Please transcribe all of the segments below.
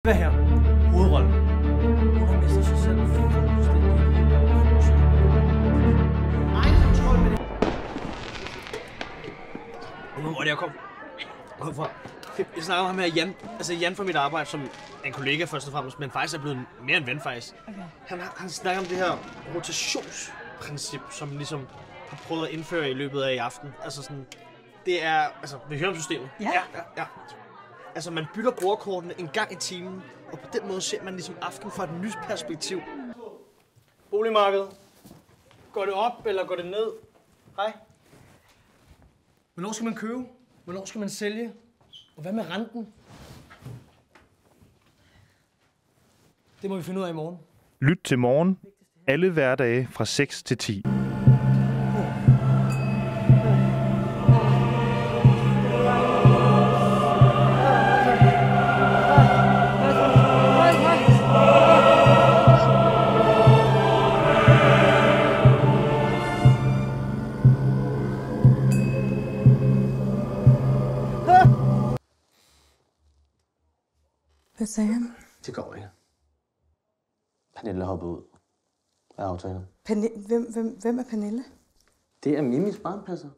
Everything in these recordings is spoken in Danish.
Hvad her? Hovedrollen. Hun har mistet sig selv fuldstændig. Egen kontrol med det. Hvor er det, jeg kom? Hvorfor? Jeg snakker om ham her, Jan. Altså Jan fra mit arbejde, som en kollega først og fremmest, men faktisk er blevet mere en ven faktisk. Okay. Han snakker om det her rotationsprincip, som ligesom har prøvet at indføre i løbet af i aften. Altså sådan, det er, altså, vi hører om systemet. Ja. Ja. Altså, man bytter bordkortene en gang i timen, og på den måde ser man ligesom aften fra et nyt perspektiv. Boligmarkedet. Går det op, eller går det ned? Hej. Hvornår skal man købe? Hvornår skal man sælge? Og hvad med renten? Det må vi finde ud af i morgen. Lyt til morgen. Alle hverdage fra 6 til 10. Hvad sagde han? Det går ikke. Pernille er hoppet ud af aftalen. Hvem er Pernille? Det er Mimis barnpasser.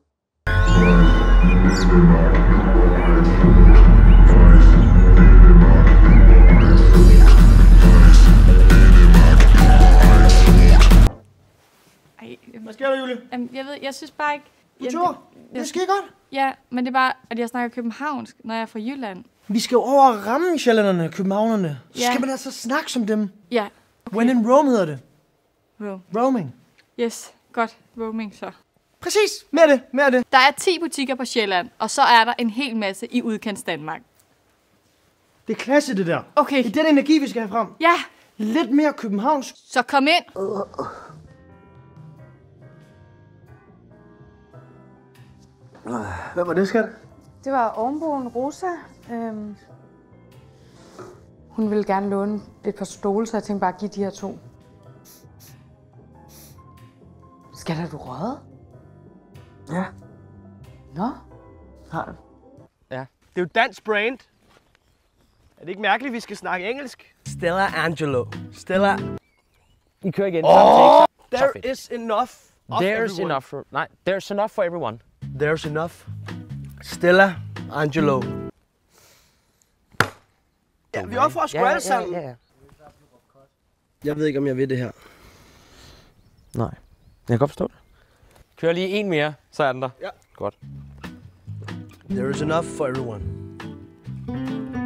Hvad sker der, Julie? Jeg synes bare ikke... Det sker godt. Ja, men det er bare, at jeg snakker københavnsk, når jeg er fra Jylland. Vi skal jo over og ramme sjællænderne, københavnerne. Så Ja. skal man altså snakke som dem. Ja. Okay. When in Rome hedder det. Roaming. Yes, godt. Roaming så. Præcis. Mere det. Der er 10 butikker på Sjælland, og så er der en hel masse i udkants Danmark. Det er klasse, det der. Okay. Det er den energi, vi skal have frem. Ja, Lidt mere københavnsk. så kom ind. Hvad var det, skat? Det var ovenboen Rosa. Hun ville gerne låne et par stole, så jeg tænkte bare at give de her 2. Skal der du røget? Ja. Nå? Har det. Ja. Det er jo dansk brand. Er det ikke mærkeligt, at vi skal snakke engelsk? Stella Angelo. Stella. I kører igen. There is enough of There's everyone. enough for... Nej, there's enough for everyone. There's enough. Stella Angelo. Ja, vi opfører sgu alle sammen. Ja. Jeg ved ikke, om jeg ved det her. Nej, jeg kan godt forstå det. Kør lige en mere, så er den der. Ja. Godt. There is enough for everyone.